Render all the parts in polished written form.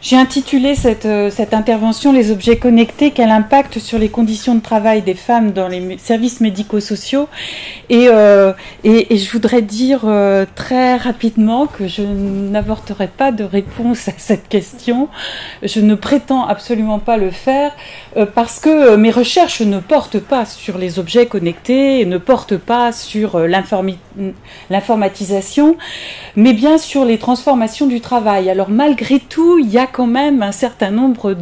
J'ai intitulé cette intervention « Les objets connectés, quel impact sur les conditions de travail des femmes dans les services médico-sociaux ?» et je voudrais dire très rapidement que je n'apporterai pas de réponse à cette question. Je ne prétends absolument pas le faire parce que mes recherches ne portent pas sur les objets connectés, ne portent pas sur l'informatisation, mais bien sur les transformations du travail. Alors malgré tout, il y a quand même un certain nombre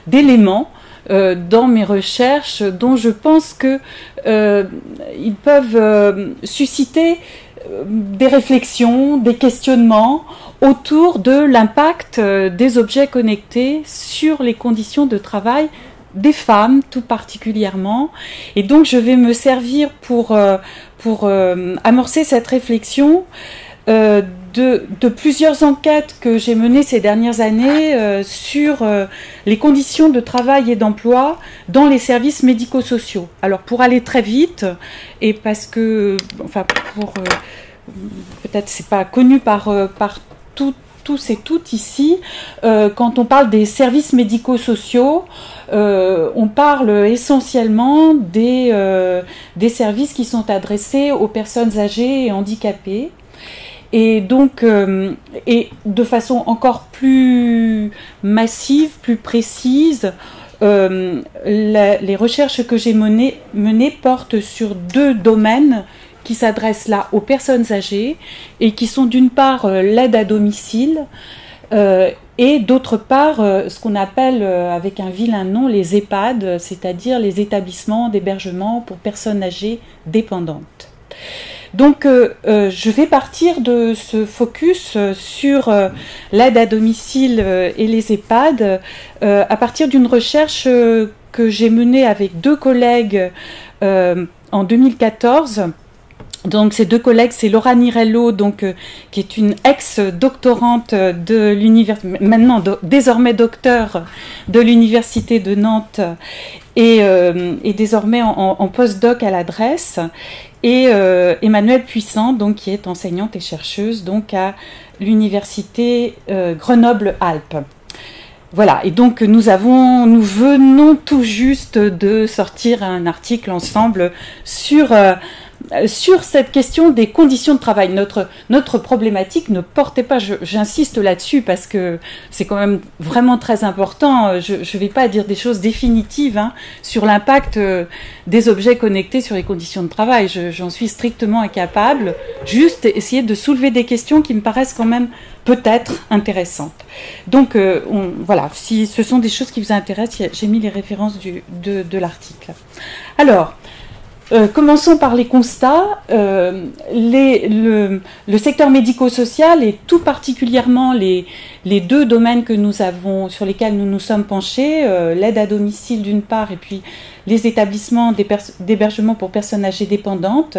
d'éléments dans mes recherches dont je pense que ils peuvent susciter des réflexions, des questionnements autour de l'impact des objets connectés sur les conditions de travail des femmes tout particulièrement. Et donc je vais me servir pour amorcer cette réflexion de plusieurs enquêtes que j'ai menées ces dernières années sur les conditions de travail et d'emploi dans les services médico-sociaux. Alors pour aller très vite, et parce que, enfin, peut-être c'est pas connu par tous et toutes ici, quand on parle des services médico-sociaux, on parle essentiellement des services qui sont adressés aux personnes âgées et handicapées. Et donc, et de façon encore plus massive, plus précise, les recherches que j'ai menées portent sur deux domaines qui s'adressent là aux personnes âgées et qui sont d'une part l'aide à domicile et d'autre part ce qu'on appelle avec un vilain nom les EHPAD, c'est-à-dire les établissements d'hébergement pour personnes âgées dépendantes. Donc je vais partir de ce focus sur l'aide à domicile et les EHPAD à partir d'une recherche que j'ai menée avec deux collègues en 2014. Donc ces deux collègues, c'est Laura Nirello, donc qui est une ex-doctorante de l'université, maintenant désormais docteur de l'université de Nantes et désormais en post-doc à l'adresse, et Emmanuelle Puissant, donc qui est enseignante et chercheuse donc à l'université Grenoble-Alpes. Voilà, et donc nous venons tout juste de sortir un article ensemble sur cette question des conditions de travail. Notre problématique ne portait pas, j'insiste là-dessus parce que c'est quand même vraiment très important, je ne vais pas dire des choses définitives sur l'impact des objets connectés sur les conditions de travail, j'en suis strictement incapable, juste essayer de soulever des questions qui me paraissent quand même peut-être intéressantes. Donc voilà, si ce sont des choses qui vous intéressent, j'ai mis les références de l'article. Alors, commençons par les constats. Le secteur médico-social et tout particulièrement les deux domaines que nous avons, sur lesquels nous nous sommes penchés, l'aide à domicile d'une part et puis les établissements d'hébergement pour personnes âgées dépendantes,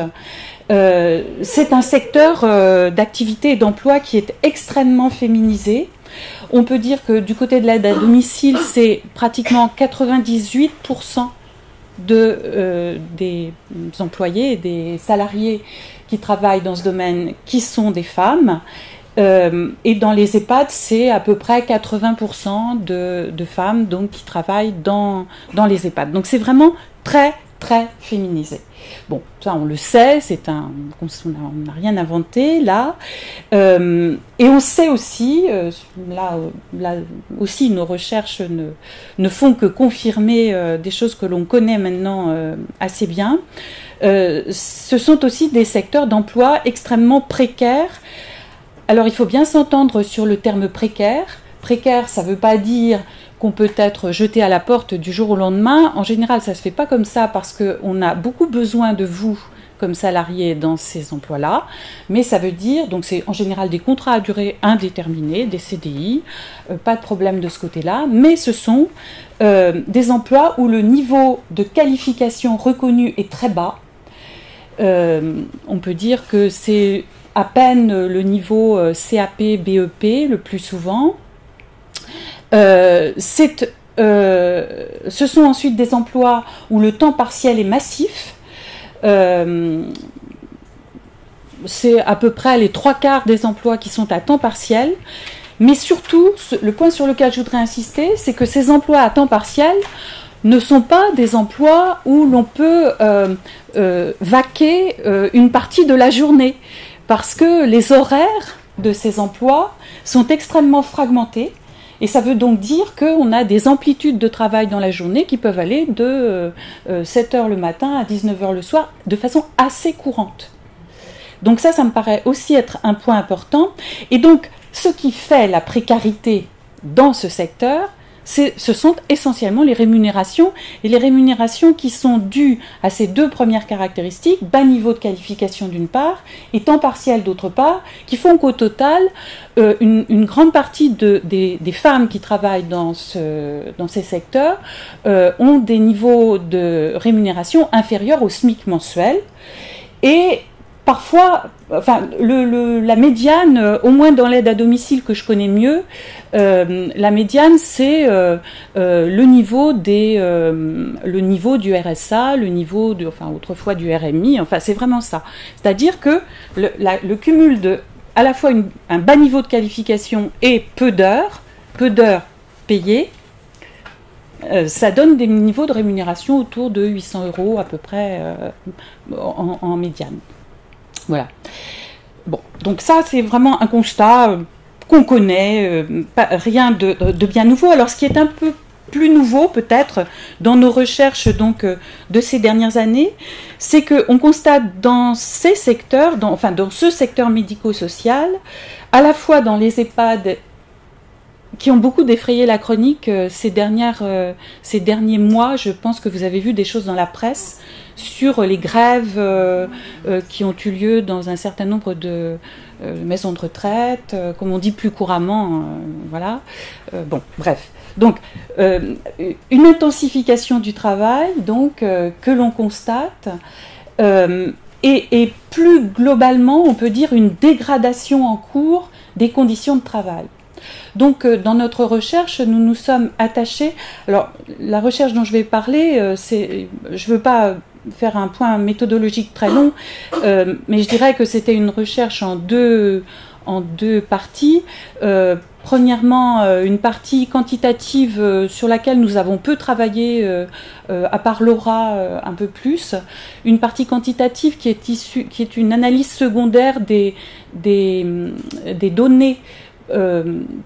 c'est un secteur d'activité et d'emploi qui est extrêmement féminisé. On peut dire que du côté de l'aide à domicile, c'est pratiquement 98% des employés et des salariés qui travaillent dans ce domaine qui sont des femmes. Et dans les EHPAD, c'est à peu près 80% de femmes donc, qui travaillent dans les EHPAD. Donc c'est vraiment très, très féminisé. Bon, ça on le sait, on n'a rien inventé là. Et on sait aussi, là aussi nos recherches ne font que confirmer des choses que l'on connaît maintenant assez bien. Ce sont aussi des secteurs d'emploi extrêmement précaires. Alors il faut bien s'entendre sur le terme précaire. Précaire, ça ne veut pas dire qu'on peut être jeté à la porte du jour au lendemain. En général, ça ne se fait pas comme ça parce qu'on a beaucoup besoin de vous comme salariés dans ces emplois-là. Mais ça veut dire, donc c'est en général des contrats à durée indéterminée, des CDI, pas de problème de ce côté-là. Mais ce sont des emplois où le niveau de qualification reconnu est très bas. On peut dire que c'est à peine le niveau CAP, BEP le plus souvent. Ce sont ensuite des emplois où le temps partiel est massif. C'est à peu près les 3/4 des emplois qui sont à temps partiel. Mais surtout, le point sur lequel je voudrais insister, c'est que ces emplois à temps partiel ne sont pas des emplois où l'on peut vaquer une partie de la journée, parce que les horaires de ces emplois sont extrêmement fragmentés, et ça veut donc dire qu'on a des amplitudes de travail dans la journée qui peuvent aller de 7 heures le matin à 19 heures le soir, de façon assez courante. Donc ça me paraît aussi être un point important. Et donc, ce qui fait la précarité dans ce secteur, ce sont essentiellement les rémunérations, et les rémunérations qui sont dues à ces deux premières caractéristiques, bas niveau de qualification d'une part, et temps partiel d'autre part, qui font qu'au total, une grande partie des femmes qui travaillent dans ces secteurs ont des niveaux de rémunération inférieurs au SMIC mensuel, et parfois, enfin, la médiane, au moins dans l'aide à domicile que je connais mieux, la médiane, c'est le niveau du RSA, le niveau enfin, autrefois du RMI, enfin, c'est vraiment ça. C'est-à-dire que le cumul de, à la fois un bas niveau de qualification et peu d'heures payées, ça donne des niveaux de rémunération autour de 800 € à peu près en médiane. Voilà. Bon, donc ça, c'est vraiment un constat qu'on connaît, rien de bien nouveau. Alors, ce qui est un peu plus nouveau, peut-être, dans nos recherches donc, de ces dernières années, c'est qu'on constate dans ces secteurs, dans ce secteur médico-social, à la fois dans les EHPAD qui ont beaucoup défrayé la chronique ces derniers mois. Je pense que vous avez vu des choses dans la presse sur les grèves qui ont eu lieu dans un certain nombre de maisons de retraite, comme on dit plus couramment, voilà. Bon, bref. Donc, une intensification du travail, donc, que l'on constate, et plus globalement, on peut dire une dégradation en cours des conditions de travail. Donc, dans notre recherche, nous nous sommes attachés. Alors, la recherche dont je vais parler, je ne veux pas faire un point méthodologique très long, mais je dirais que c'était une recherche en deux parties. Premièrement, une partie quantitative sur laquelle nous avons peu travaillé, à part Laura un peu plus. Une partie quantitative qui est une analyse secondaire des données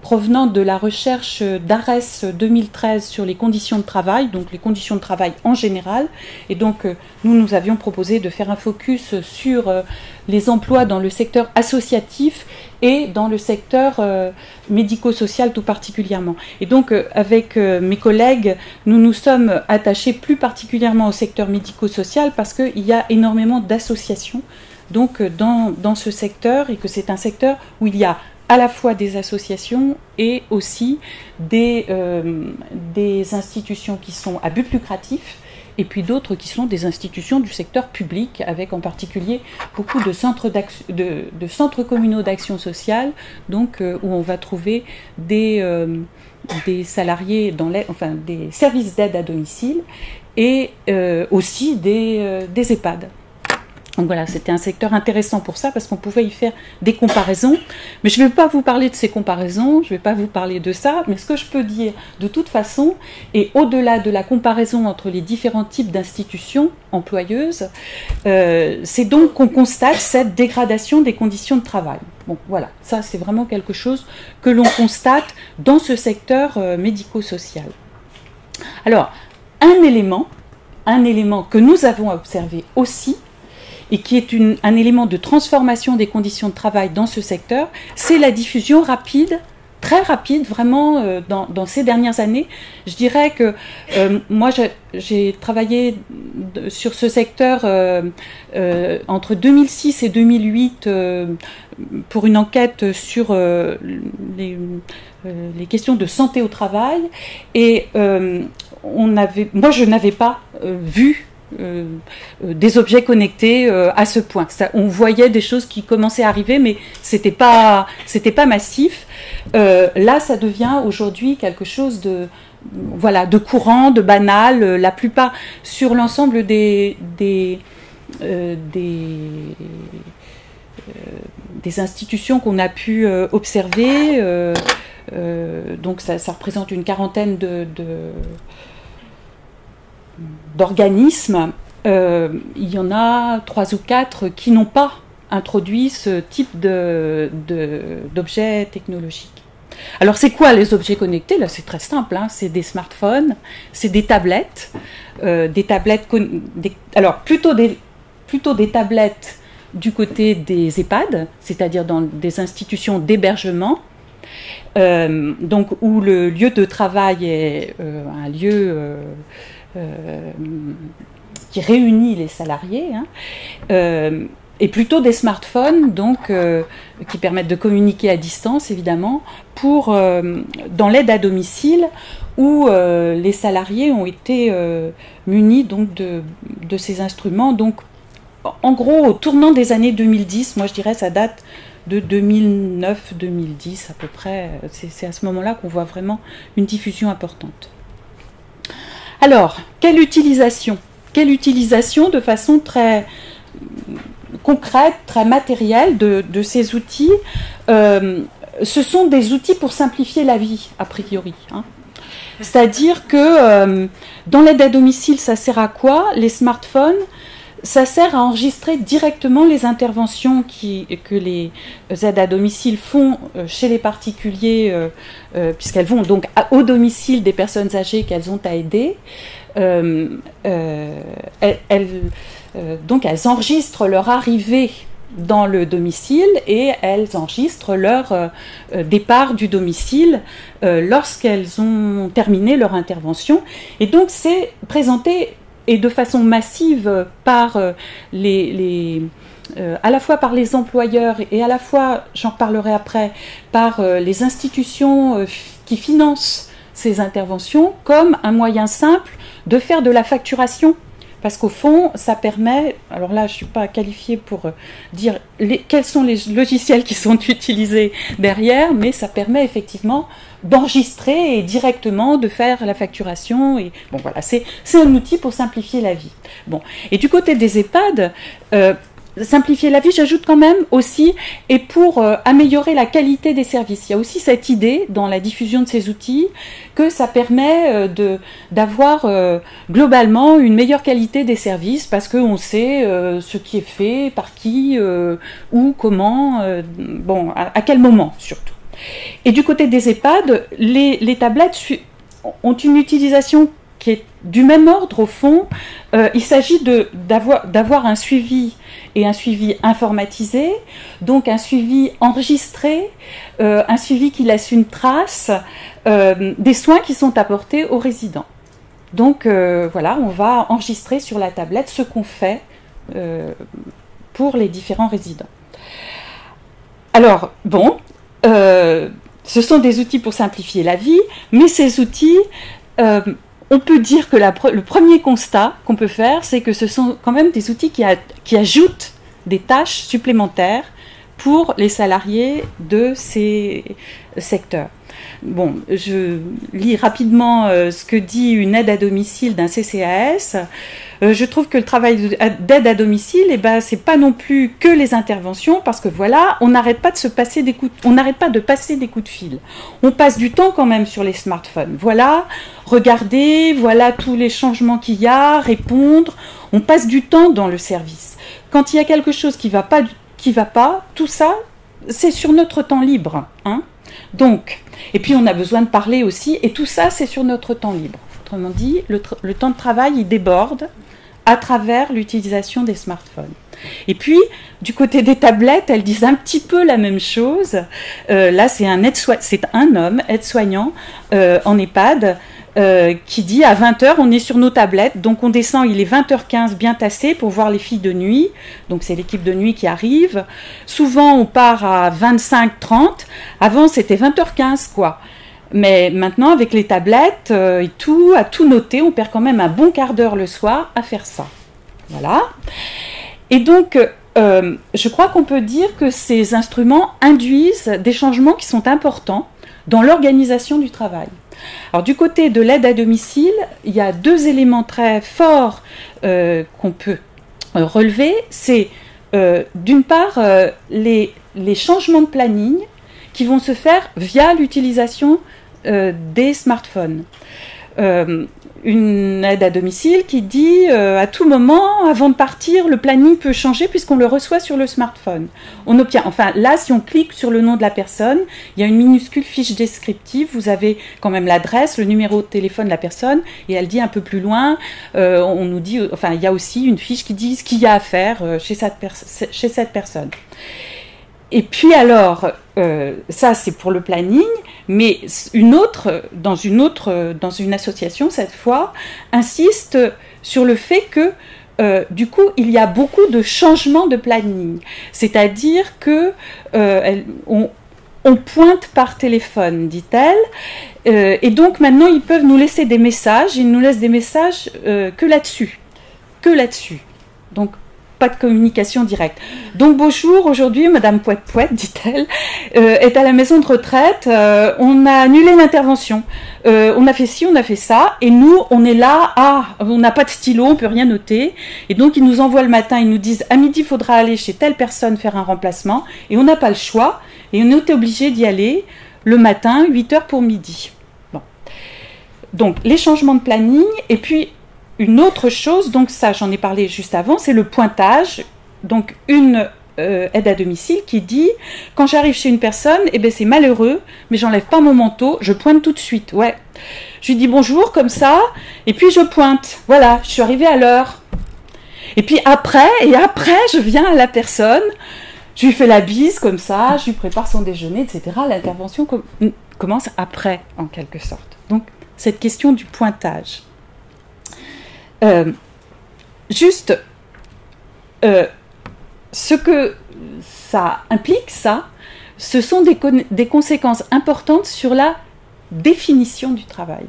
provenant de la recherche d'ARES 2013 sur les conditions de travail, donc les conditions de travail en général. Et donc, nous avions proposé de faire un focus sur les emplois dans le secteur associatif et dans le secteur médico-social tout particulièrement. Et donc, avec mes collègues, nous nous sommes attachés plus particulièrement au secteur médico-social parce qu'il y a énormément d'associations donc, dans ce secteur, et que c'est un secteur où il y a à la fois des associations et aussi des institutions qui sont à but lucratif, et puis d'autres qui sont des institutions du secteur public, avec en particulier beaucoup de centres communaux d'action sociale, donc où on va trouver des salariés des services d'aide à domicile, et aussi des EHPAD. Donc voilà, c'était un secteur intéressant pour ça, parce qu'on pouvait y faire des comparaisons. Mais je ne vais pas vous parler de ces comparaisons, je ne vais pas vous parler de ça, mais ce que je peux dire de toute façon, et au-delà de la comparaison entre les différents types d'institutions employeuses, c'est donc qu'on constate cette dégradation des conditions de travail. Bon, voilà, ça c'est vraiment quelque chose que l'on constate dans ce secteur médico-social. Alors, un élément que nous avons observé aussi, et qui est un élément de transformation des conditions de travail dans ce secteur, c'est la diffusion rapide, très rapide, vraiment, dans ces dernières années. Je dirais que moi, j'ai travaillé sur ce secteur entre 2006 et 2008 pour une enquête sur les questions de santé au travail, et moi, je n'avais pas vu des objets connectés à ce point. On voyait des choses qui commençaient à arriver, mais c'était pas massif. Là, ça devient aujourd'hui quelque chose de courant, de banal. La plupart, sur l'ensemble des institutions qu'on a pu observer, donc ça représente une quarantaine d'organismes. Il y en a 3 ou 4 qui n'ont pas introduit ce type d'objets technologiques. Alors c'est quoi les objets connectés? Là c'est très simple, hein. C'est des smartphones, c'est des tablettes, alors plutôt des tablettes du côté des EHPAD, c'est-à-dire dans des institutions d'hébergement, donc où le lieu de travail est un lieu qui réunit les salariés, hein, et plutôt des smartphones, donc qui permettent de communiquer à distance, évidemment, dans l'aide à domicile, où les salariés ont été munis donc de ces instruments. Donc, en gros, au tournant des années 2010, moi je dirais ça date de 2009-2010 à peu près. C'est à ce moment-là qu'on voit vraiment une diffusion importante. Alors, quelle utilisation de façon très concrète, très matérielle de ces outils? Ce sont des outils pour simplifier la vie, a priori, hein. C'est-à-dire que dans l'aide à domicile, ça sert à quoi? Les smartphones, ça sert à enregistrer directement les interventions que les aides à domicile font chez les particuliers, puisqu'elles vont donc au domicile des personnes âgées qu'elles ont à aider. Donc elles enregistrent leur arrivée dans le domicile et elles enregistrent leur départ du domicile lorsqu'elles ont terminé leur intervention. Et donc c'est présenté et de façon massive par à la fois par les employeurs et à la fois, j'en parlerai après, par les institutions qui financent ces interventions comme un moyen simple de faire de la facturation. Parce qu'au fond, ça permet, alors là je ne suis pas qualifiée pour dire quels sont les logiciels qui sont utilisés derrière, mais ça permet effectivement d'enregistrer et directement de faire la facturation. Et bon voilà, c'est un outil pour simplifier la vie. Bon, et du côté des EHPAD, simplifier la vie, j'ajoute quand même aussi, et pour améliorer la qualité des services. Il y a aussi cette idée dans la diffusion de ces outils que ça permet d'avoir globalement une meilleure qualité des services parce qu'on sait ce qui est fait, par qui, où, comment, bon, à quel moment surtout. Et du côté des EHPAD, les tablettes ont une utilisation qui est du même ordre au fond. Il s'agit d'avoir un suivi et un suivi informatisé, donc un suivi enregistré, un suivi qui laisse une trace des soins qui sont apportés aux résidents. Donc voilà, on va enregistrer sur la tablette ce qu'on fait pour les différents résidents. Alors, bon, ce sont des outils pour simplifier la vie, mais ces outils, on peut dire que le premier constat qu'on peut faire, c'est que ce sont quand même des outils qui ajoutent des tâches supplémentaires pour les salariés de ces secteurs. Bon, je lis rapidement ce que dit une aide à domicile d'un CCAS. Je trouve que le travail d'aide à domicile, c'est pas non plus que les interventions, parce que voilà, on n'arrête pas de passer des coups de fil. On passe du temps quand même sur les smartphones. Voilà, regardez, voilà tous les changements qu'il y a, répondre. On passe du temps dans le service. Quand il y a quelque chose qui va pas, tout ça, c'est sur notre temps libre, hein. Donc, et puis on a besoin de parler aussi, et tout ça, c'est sur notre temps libre. Autrement dit, le temps de travail, il déborde à travers l'utilisation des smartphones. Et puis, du côté des tablettes, elles disent un petit peu la même chose. Là, c'est un homme, aide-soignant, en EHPAD, qui dit à 20h, on est sur nos tablettes, donc on descend, il est 20h15 bien tassé pour voir les filles de nuit, donc c'est l'équipe de nuit qui arrive. Souvent, on part à 25h30, avant c'était 20h15, quoi. Mais maintenant, avec les tablettes et tout, à tout noter, on perd quand même un bon quart d'heure le soir à faire ça. Voilà. Et donc, je crois qu'on peut dire que ces instruments induisent des changements qui sont importants dans l'organisation du travail. Alors, du côté de l'aide à domicile, il y a 2 éléments très forts qu'on peut relever. C'est, d'une part, les changements de planning qui vont se faire via l'utilisation des smartphones. Une aide à domicile qui dit à tout moment, avant de partir, le planning peut changer puisqu'on le reçoit sur le smartphone. On obtient, enfin là, si on clique sur le nom de la personne, il y a une minuscule fiche descriptive, vous avez quand même l'adresse, le numéro de téléphone de la personne, et elle dit un peu plus loin, on nous dit, enfin il y a aussi une fiche qui dit ce qu'il y a à faire chez cette personne. Et puis alors, ça c'est pour le planning, mais dans une association cette fois, insiste sur le fait que du coup il y a beaucoup de changements de planning. C'est-à-dire que on pointe par téléphone, dit-elle, et donc maintenant ils peuvent nous laisser des messages, ils nous laissent des messages que là-dessus. Donc pas de communication directe. Donc bonjour, aujourd'hui Madame Pouette-Pouette, dit-elle, est à la maison de retraite, on a annulé l'intervention, on a fait ci, on a fait ça, et nous on est là, on n'a pas de stylo, on peut rien noter, et donc ils nous envoient le matin, ils nous disent à midi il faudra aller chez telle personne faire un remplacement, et on n'a pas le choix, et on était obligé d'y aller le matin, 8h pour midi. Bon. Donc les changements de planning, et puis une autre chose, donc ça j'en ai parlé juste avant, c'est le pointage. Donc une aide à domicile qui dit, quand j'arrive chez une personne, eh ben c'est malheureux, mais j'enlève pas mon manteau, je pointe tout de suite. Ouais. Je lui dis bonjour comme ça, et puis je pointe. Voilà, je suis arrivée à l'heure. Et puis après, je viens à la personne, je lui fais la bise comme ça, je lui prépare son déjeuner, etc. L'intervention commence après, en quelque sorte. Donc cette question du pointage. Ce que ça implique, ce sont des conséquences importantes sur la définition du travail.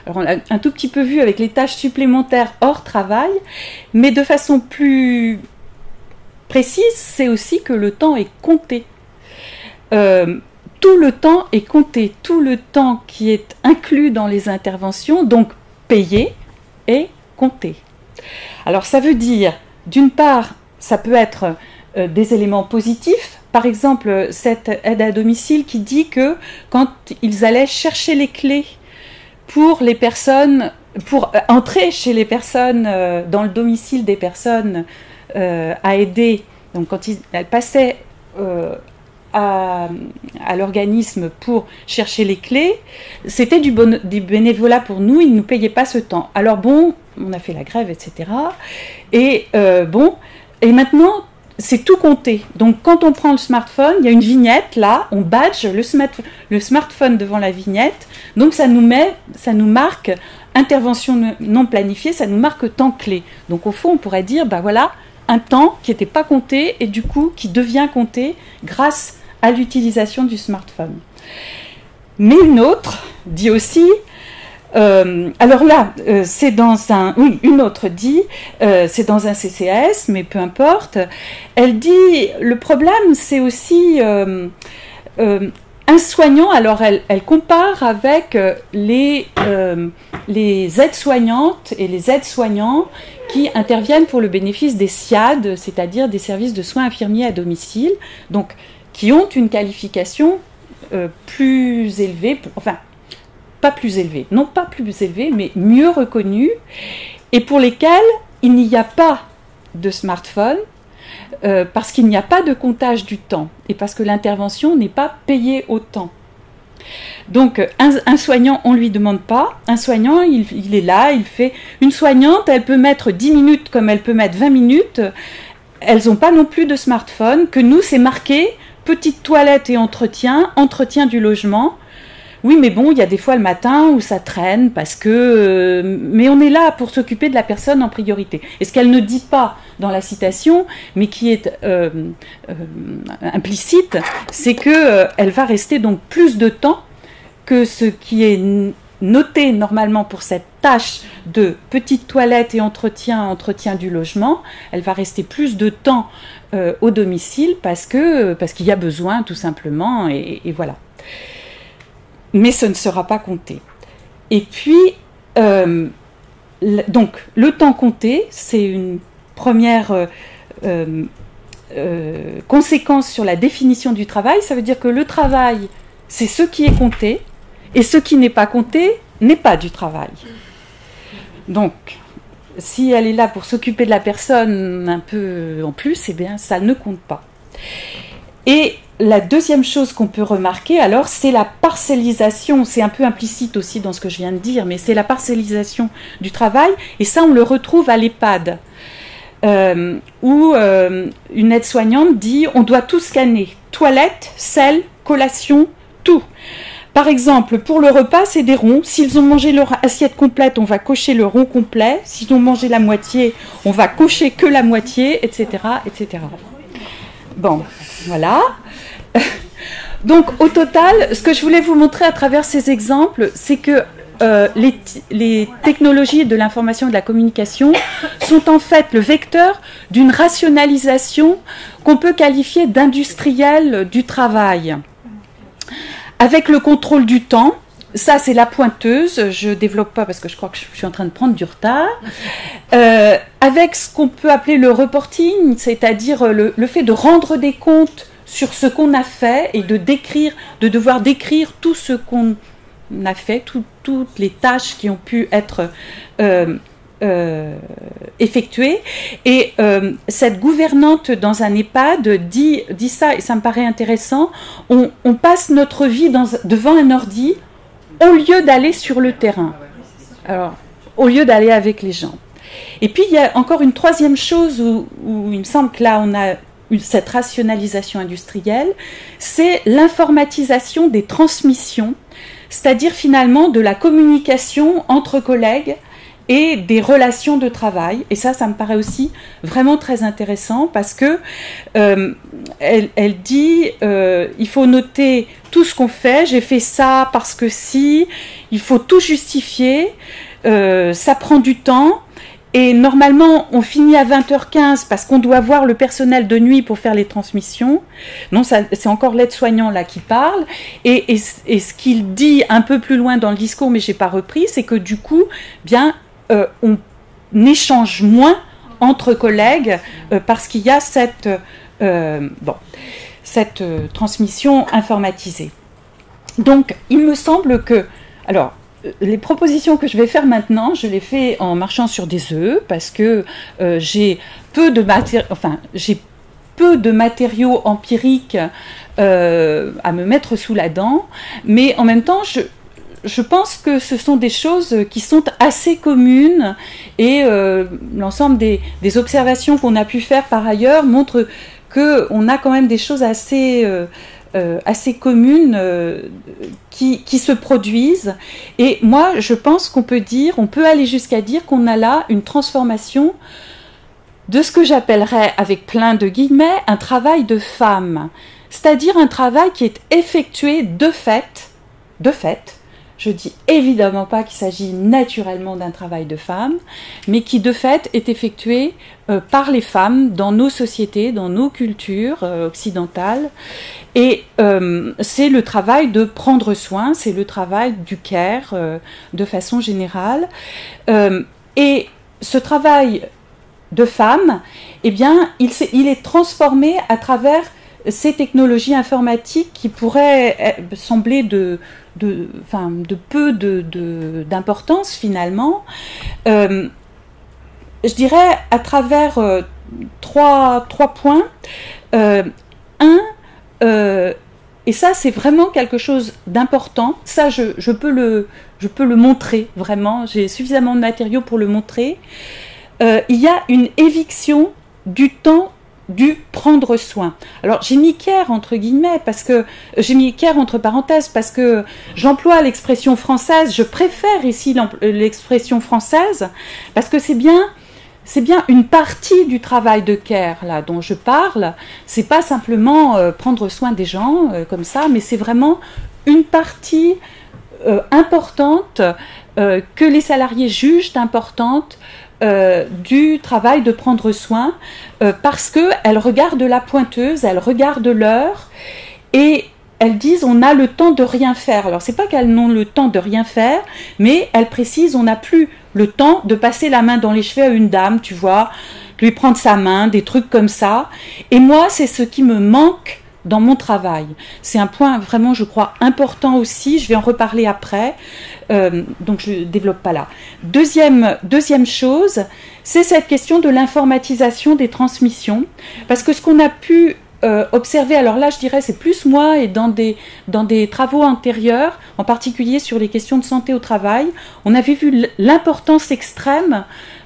Alors on l'a un tout petit peu vu avec les tâches supplémentaires hors travail, mais de façon plus précise, c'est aussi que le temps est compté. Tout le temps est compté, tout le temps qui est inclus dans les interventions, donc payé, est compté. Alors ça veut dire, d'une part, ça peut être des éléments positifs, par exemple cette aide à domicile qui dit que quand ils allaient chercher les clés pour les personnes, pour entrer chez les personnes dans le domicile des personnes à aider, donc quand elles passaient à l'organisme pour chercher les clés, c'était du bénévolat pour nous, ils ne nous payaient pas ce temps. Alors bon, on a fait la grève, etc. Et et maintenant, c'est tout compté. Donc quand on prend le smartphone, il y a une vignette là, on badge le smartphone devant la vignette, donc ça nous marque intervention non planifiée, ça nous marque temps clé. Donc au fond, on pourrait dire, ben voilà, un temps qui n'était pas compté et du coup qui devient compté grâce à l'utilisation du smartphone. Mais une autre dit aussi, alors là, c'est dans une autre dit, c'est dans un CCAS, mais peu importe. Elle dit, le problème, c'est aussi un soignant. Alors, elle compare avec les aides-soignantes et les aides-soignants qui interviennent pour le bénéfice des SIAD, c'est-à-dire des services de soins infirmiers à domicile, donc qui ont une qualification plus élevée, enfin, pas plus élevée, non pas plus élevée, mais mieux reconnue, et pour lesquels il n'y a pas de smartphone, parce qu'il n'y a pas de comptage du temps, et parce que l'intervention n'est pas payée au temps. Donc, un soignant, on ne lui demande pas. Un soignant, il est là, il fait... Une soignante, elle peut mettre 10 minutes comme elle peut mettre 20 minutes. Elles n'ont pas non plus de smartphone. Que nous, c'est marqué petite toilette et entretien du logement. Oui, mais bon, il y a des fois le matin où ça traîne parce que... mais on est là pour s'occuper de la personne en priorité. Et ce qu'elle ne dit pas dans la citation, mais qui est implicite, c'est qu'elle va rester donc plus de temps que ce qui est noté normalement pour cette tâche de petite toilette et entretien du logement. Elle va rester plus de temps au domicile parce qu'il y a besoin tout simplement, et voilà. Mais ce ne sera pas compté. Et puis, donc, le temps compté, c'est une première conséquence sur la définition du travail. Ça veut dire que le travail, c'est ce qui est compté, et ce qui n'est pas compté n'est pas du travail. Donc, si elle est là pour s'occuper de la personne un peu en plus, eh bien, ça ne compte pas. Et la deuxième chose qu'on peut remarquer, alors, c'est la parcellisation. C'est un peu implicite aussi dans ce que je viens de dire, mais c'est la parcellisation du travail. Et ça, on le retrouve à l'EHPAD, où une aide-soignante dit « on doit tout scanner. Toilette, selle, collation, tout ». Par exemple, pour le repas, c'est des ronds. S'ils ont mangé leur assiette complète, on va cocher le rond complet. S'ils ont mangé la moitié, on va cocher que la moitié, etc., etc. Bon, voilà. Donc, au total, ce que je voulais vous montrer à travers ces exemples, c'est que les technologies de l'information et de la communication sont en fait le vecteur d'une rationalisation qu'on peut qualifier d'industrielle du travail. Avec le contrôle du temps, ça c'est la pointeuse, je ne développe pas parce que je crois que je suis en train de prendre du retard, avec ce qu'on peut appeler le reporting, c'est-à-dire le fait de rendre des comptes sur ce qu'on a fait et de devoir décrire tout ce qu'on a fait, toutes les tâches qui ont pu être effectuée. Et cette gouvernante dans un EHPAD dit ça, et ça me paraît intéressant, on passe notre vie devant un ordi au lieu d'aller sur le terrain, alors au lieu d'aller avec les gens. Et puis il y a encore une troisième chose où il me semble que là on a cette rationalisation industrielle, c'est l'informatisation des transmissions, c'est-à-dire finalement de la communication entre collègues et des relations de travail. Et ça me paraît aussi vraiment très intéressant parce que elle dit il faut noter tout ce qu'on fait, j'ai fait ça parce que si, il faut tout justifier, ça prend du temps. Et normalement, on finit à 20h15 parce qu'on doit voir le personnel de nuit pour faire les transmissions. Non, c'est encore l'aide-soignant là qui parle. Et ce qu'il dit un peu plus loin dans le discours, mais je n'ai pas repris, c'est que du coup, bien, on échange moins entre collègues parce qu'il y a cette transmission informatisée. Donc, il me semble que... Alors, les propositions que je vais faire maintenant, je les fais en marchant sur des œufs parce que j'ai peu de matériaux empiriques à me mettre sous la dent, mais en même temps, je pense que ce sont des choses qui sont assez communes et l'ensemble des observations qu'on a pu faire par ailleurs montrent qu'on a quand même des choses assez communes qui se produisent. Et moi, je pense qu'on peut aller jusqu'à dire qu'on a là une transformation de ce que j'appellerais, avec plein de guillemets, un travail de femme. C'est-à-dire un travail qui est effectué de fait. Je dis évidemment pas qu'il s'agit naturellement d'un travail de femme, mais qui de fait est effectué par les femmes dans nos sociétés, dans nos cultures occidentales. Et c'est le travail de prendre soin, c'est le travail du care de façon générale. Et ce travail de femme, eh bien, il est transformé à travers ces technologies informatiques qui pourraient sembler de peu d'importance finalement. Je dirais à travers trois points. Et ça c'est vraiment quelque chose d'important. Ça je peux le montrer vraiment. J'ai suffisamment de matériaux pour le montrer. Il y a une éviction du temps du prendre soin. Alors j'ai mis care entre guillemets parce que j'ai mis care entre parenthèses parce que j'emploie l'expression française. Je préfère ici l'expression française parce que c'est bien une partie du travail de care là dont je parle. C'est pas simplement prendre soin des gens comme ça, mais c'est vraiment une partie importante que les salariés jugent importante du travail de prendre soin parce qu'elles regardent la pointeuse, elles regardent l'heure et elles disent on a le temps de rien faire. Alors c'est pas qu'elles n'ont le temps de rien faire, mais elles précisent on n'a plus le temps de passer la main dans les cheveux à une dame, tu vois, lui prendre sa main, des trucs comme ça. Et moi, c'est ce qui me manque dans mon travail. C'est un point vraiment, je crois, important aussi. Je vais en reparler après, donc je ne développe pas là. Deuxième chose, c'est cette question de l'informatisation des transmissions. Parce que ce qu'on a pu observer, alors là je dirais c'est plus moi et dans des travaux antérieurs, en particulier sur les questions de santé au travail, on avait vu l'importance extrême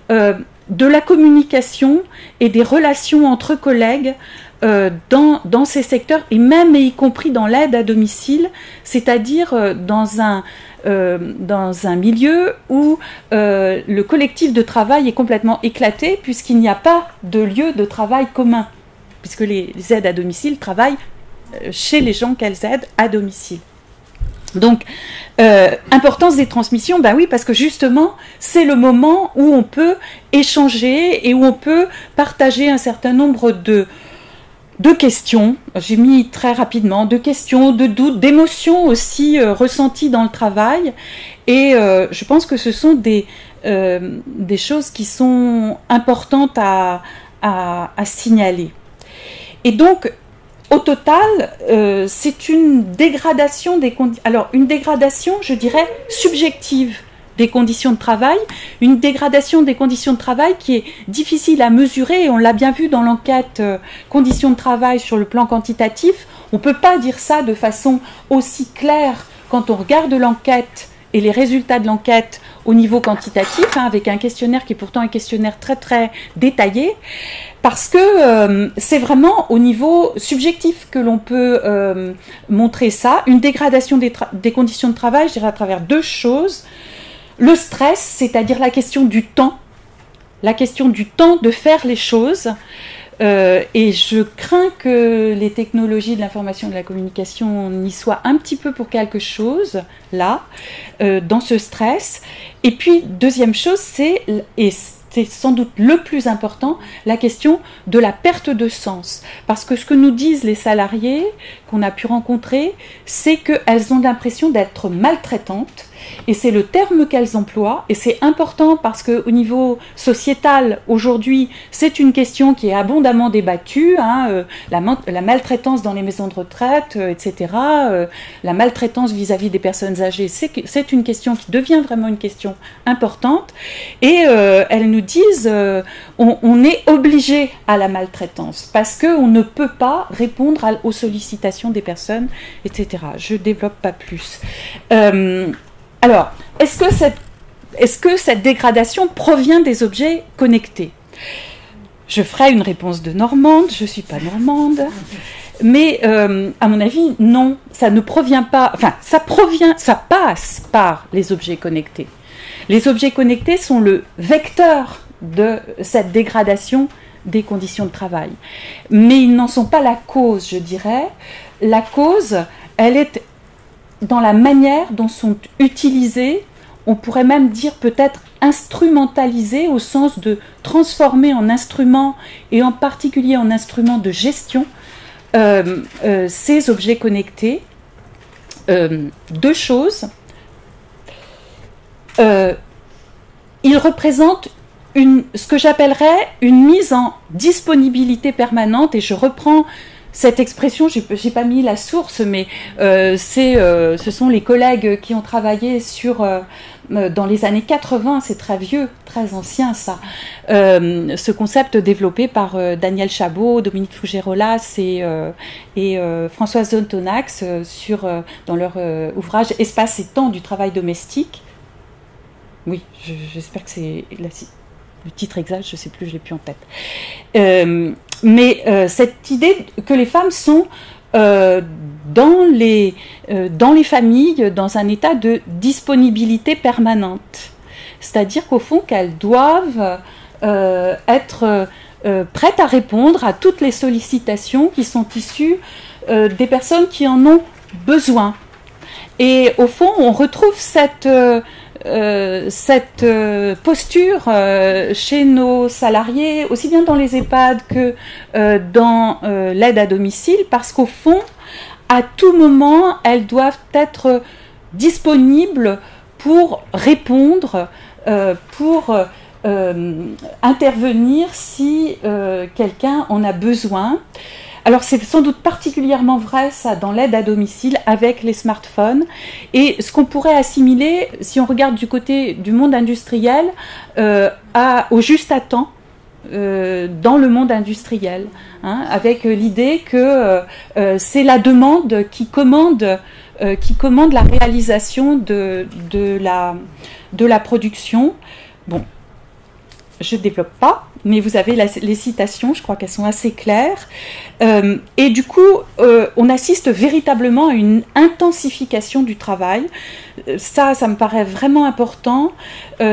de la communication et des relations entre collègues dans ces secteurs, et même et y compris dans l'aide à domicile, c'est-à-dire dans un milieu où le collectif de travail est complètement éclaté, puisqu'il n'y a pas de lieu de travail commun, puisque les aides à domicile travaillent chez les gens qu'elles aident à domicile. Donc, importance des transmissions, ben oui, parce que justement, c'est le moment où on peut échanger et où on peut partager un certain nombre de questions, j'ai mis très rapidement, de questions, de doutes, d'émotions aussi ressenties dans le travail. Et je pense que ce sont des choses qui sont importantes à signaler. Et donc, au total, c'est une dégradation des conditions. Alors, une dégradation, je dirais, subjective des conditions de travail, une dégradation des conditions de travail qui est difficile à mesurer, et on l'a bien vu dans l'enquête conditions de travail sur le plan quantitatif. On ne peut pas dire ça de façon aussi claire quand on regarde l'enquête et les résultats de l'enquête au niveau quantitatif, avec un questionnaire qui est pourtant un questionnaire très très détaillé, parce que c'est vraiment au niveau subjectif que l'on peut montrer ça, une dégradation des conditions de travail, je dirais à travers deux choses. Le stress, c'est-à-dire la question du temps de faire les choses, et je crains que les technologies de l'information et de la communication n'y soient un petit peu pour quelque chose, là, dans ce stress. Et puis, deuxième chose, c'est sans doute le plus important, la question de la perte de sens. Parce que ce que nous disent les salariés qu'on a pu rencontrer, c'est qu'elles ont l'impression d'être maltraitantes. Et c'est le terme qu'elles emploient, et c'est important parce qu'au niveau sociétal, aujourd'hui, c'est une question qui est abondamment débattue, la maltraitance dans les maisons de retraite, etc., la maltraitance vis-à-vis des personnes âgées, c'est une question qui devient vraiment une question importante, et elles nous disent, on est obligé à la maltraitance, parce qu'on ne peut pas répondre aux sollicitations des personnes, etc. Je ne développe pas plus. Alors, est-ce que cette dégradation provient des objets connectés ? Je ferai une réponse de Normande, je ne suis pas normande, mais à mon avis, non, ça ne provient pas, enfin, ça passe par les objets connectés. Les objets connectés sont le vecteur de cette dégradation des conditions de travail. Mais ils n'en sont pas la cause, je dirais. La cause, elle est dans la manière dont sont utilisés, on pourrait même dire peut-être instrumentalisés, au sens de transformer en instruments, et en particulier en instruments de gestion, ces objets connectés. Deux choses. Ils représentent ce que j'appellerais une mise en disponibilité permanente, et je reprends cette expression, je n'ai pas mis la source, mais ce sont les collègues qui ont travaillé dans les années 80, c'est très vieux, très ancien ça, ce concept développé par Daniel Chabot, Dominique Fougerolas et Françoise Zontonax dans leur ouvrage « Espace et temps du travail domestique ». Oui, j'espère que c'est le titre exact, je ne sais plus, je ne l'ai plus en tête. Mais cette idée que les femmes sont dans les familles dans un état de disponibilité permanente. C'est-à-dire qu'au fond, qu'elles doivent être prêtes à répondre à toutes les sollicitations qui sont issues des personnes qui en ont besoin. Et au fond, on retrouve cette posture chez nos salariés, aussi bien dans les EHPAD que dans l'aide à domicile, parce qu'au fond, à tout moment, elles doivent être disponibles pour répondre, pour intervenir si quelqu'un en a besoin. Alors c'est sans doute particulièrement vrai ça dans l'aide à domicile avec les smartphones, et ce qu'on pourrait assimiler, si on regarde du côté du monde industriel, au juste à temps dans le monde industriel, hein, avec l'idée que c'est la demande qui commande la réalisation de la production. Bon, je ne développe pas, mais vous avez les citations, je crois qu'elles sont assez claires. Et du coup, on assiste véritablement à une intensification du travail. Ça me paraît vraiment important.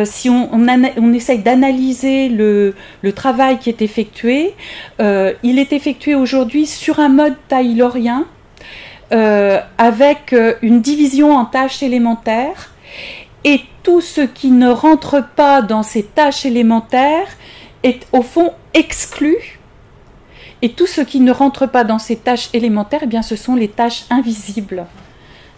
Si on essaye d'analyser le travail qui est effectué, il est effectué aujourd'hui sur un mode taylorien, avec une division en tâches élémentaires. Et tout ce qui ne rentre pas dans ces tâches élémentaires est au fond exclu. Et tout ce qui ne rentre pas dans ces tâches élémentaires, eh bien, ce sont les tâches invisibles.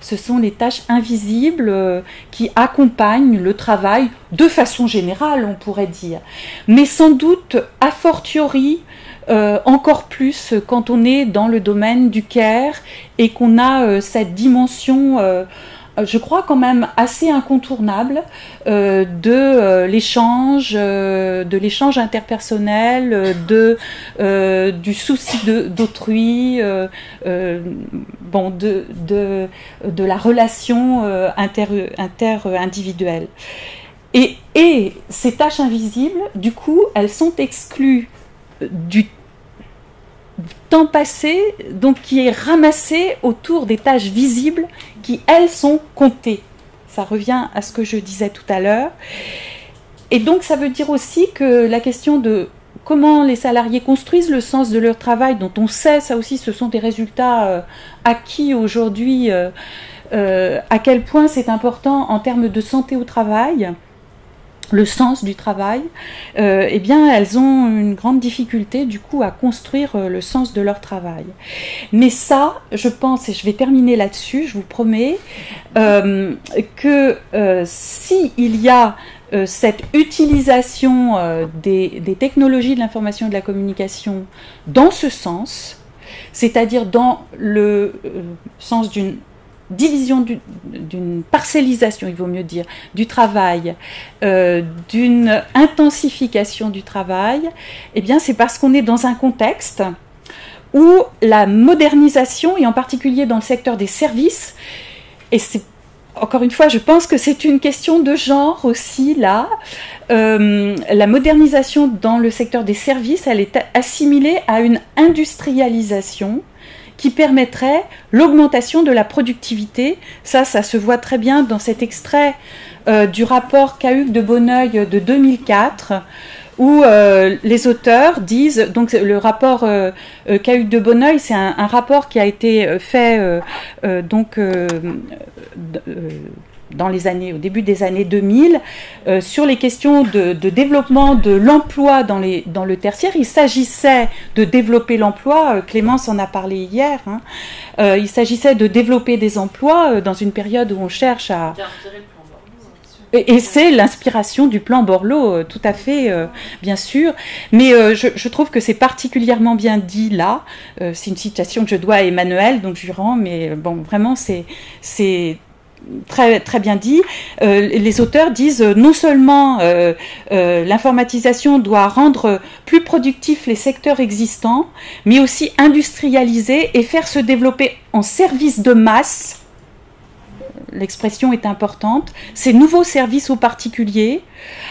Ce sont les tâches invisibles qui accompagnent le travail de façon générale, on pourrait dire. Mais sans doute, a fortiori, encore plus quand on est dans le domaine du care et qu'on a cette dimension... je crois quand même assez incontournable de l'échange interpersonnel, du souci d'autrui, de la relation inter-individuelle. Et ces tâches invisibles, du coup, elles sont exclues du temps passé, donc qui est ramassé autour des tâches visibles qui, elles, sont comptées. Ça revient à ce que je disais tout à l'heure. Et donc, ça veut dire aussi que la question de comment les salariés construisent le sens de leur travail, dont on sait, ça aussi, ce sont des résultats acquis aujourd'hui, à quel point c'est important en termes de santé au travail, le sens du travail, eh bien, elles ont une grande difficulté, du coup, à construire le sens de leur travail. Mais ça, je pense, et je vais terminer là-dessus, je vous promets, que s'il y a cette utilisation des technologies de l'information et de la communication dans ce sens, c'est-à-dire dans le sens d'une division, d'une parcellisation, il vaut mieux dire, du travail, d'une intensification du travail, eh bien c'est parce qu'on est dans un contexte où la modernisation, et en particulier dans le secteur des services, et c'est encore une fois, je pense que c'est une question de genre aussi, là. La modernisation dans le secteur des services, elle est assimilée à une industrialisation qui permettrait l'augmentation de la productivité. Ça se voit très bien dans cet extrait du rapport Cahuc de Bonneuil de 2004, où les auteurs disent, donc le rapport Cahuc de Bonneuil, c'est un rapport qui a été fait dans les années, au début des années 2000, sur les questions de développement de l'emploi dans le tertiaire. Il s'agissait de développer l'emploi, Clémence en a parlé hier, hein. Il s'agissait de développer des emplois dans une période où on cherche à... Et c'est l'inspiration du plan Borloo, tout à fait, bien sûr. Mais je trouve que c'est particulièrement bien dit là. C'est une citation que je dois à Emmanuel, donc je lui rends, mais bon, vraiment, c'est très, très bien dit. Les auteurs disent non seulement l'informatisation doit rendre plus productifs les secteurs existants, mais aussi industrialiser et faire se développer en services de masse. L'expression est importante. Ces nouveaux services aux particuliers.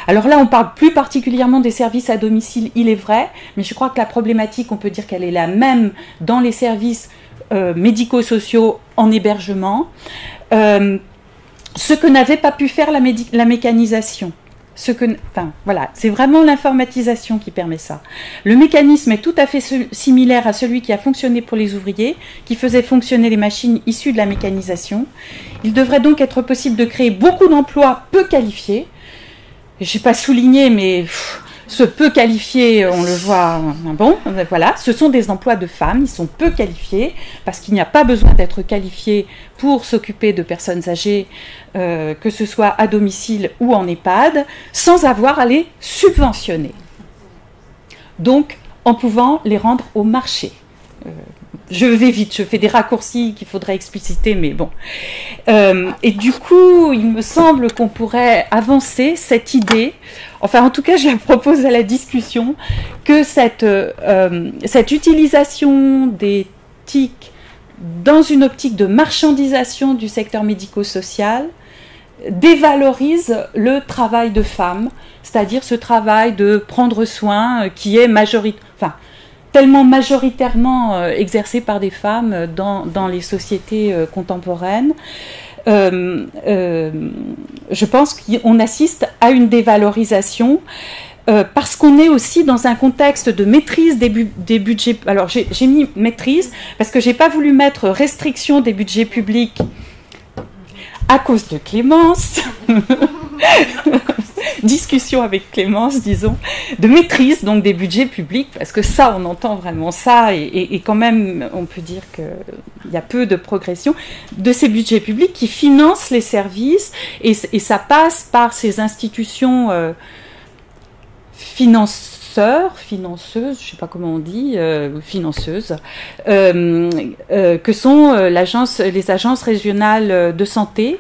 Alors là, on parle plus particulièrement des services à domicile, il est vrai, mais je crois que la problématique, on peut dire qu'elle est la même dans les services médico-sociaux en hébergement. Ce que n'avait pas pu faire la mécanisation. Voilà, c'est vraiment l'informatisation qui permet ça. Le mécanisme est tout à fait similaire à celui qui a fonctionné pour les ouvriers, qui faisait fonctionner les machines issues de la mécanisation. Il devrait donc être possible de créer beaucoup d'emplois peu qualifiés. Je n'ai pas souligné, mais peu qualifiés, on le voit, bon, voilà, ce sont des emplois de femmes, ils sont peu qualifiés, parce qu'il n'y a pas besoin d'être qualifié pour s'occuper de personnes âgées, que ce soit à domicile ou en EHPAD, sans avoir à les subventionner. Donc, en pouvant les rendre au marché. Je vais vite, je fais des raccourcis qu'il faudrait expliciter, mais bon. Et du coup, il me semble qu'on pourrait avancer cette idée, enfin en tout cas je la propose à la discussion, que cette utilisation des TIC dans une optique de marchandisation du secteur médico-social dévalorise le travail de femmes, c'est-à-dire ce travail de prendre soin qui est tellement majoritairement exercé par des femmes dans les sociétés contemporaines. Je pense qu'on assiste à une dévalorisation parce qu'on est aussi dans un contexte de maîtrise des budgets. Alors j'ai mis maîtrise parce que j'ai pas voulu mettre restriction des budgets publics à cause de Clémence. Discussion avec Clémence, disons, de maîtrise donc des budgets publics, parce que ça, on entend vraiment ça, et quand même, on peut dire qu'il y a peu de progression de ces budgets publics qui financent les services, et ça passe par ces institutions financeuses, je ne sais pas comment on dit, financeuses, que sont les agences régionales de santé,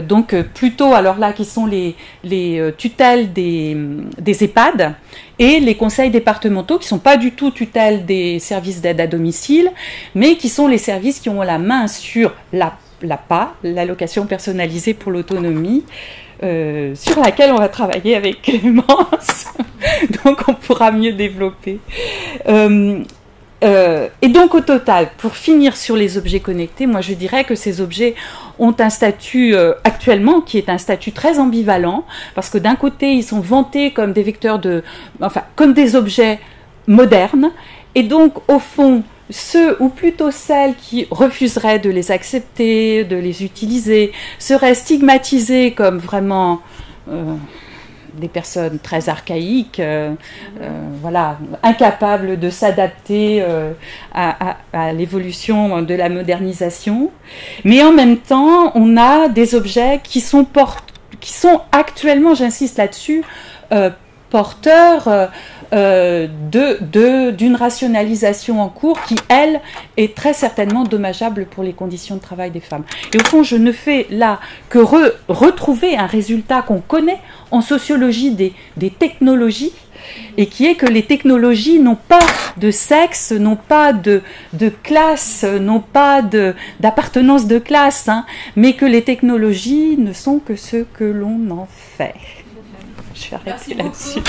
donc plutôt, alors là, qui sont les tutelles des EHPAD et les conseils départementaux, qui ne sont pas du tout tutelles des services d'aide à domicile, mais qui sont les services qui ont la main sur l'APA, l'allocation personnalisée pour l'autonomie, sur laquelle on va travailler avec Clémence, donc on pourra mieux développer. Et donc au total, pour finir sur les objets connectés, moi je dirais que ces objets ont un statut actuellement qui est un statut très ambivalent, parce que d'un côté ils sont vantés comme des vecteurs comme des objets modernes, et donc au fond ceux ou plutôt celles qui refuseraient de les accepter, de les utiliser, seraient stigmatisés comme vraiment des personnes très archaïques, voilà, incapables de s'adapter à l'évolution de la modernisation. Mais en même temps, on a des objets qui sont actuellement, j'insiste là-dessus, porteurs d'une rationalisation en cours qui, elle, est très certainement dommageable pour les conditions de travail des femmes. Et au fond, je ne fais là que retrouver un résultat qu'on connaît en sociologie des technologies, et qui est que les technologies n'ont pas de sexe, n'ont pas de classe, n'ont pas d'appartenance de classe, hein, mais que les technologies ne sont que ce que l'on en fait. Je vais arrêter là-dessus.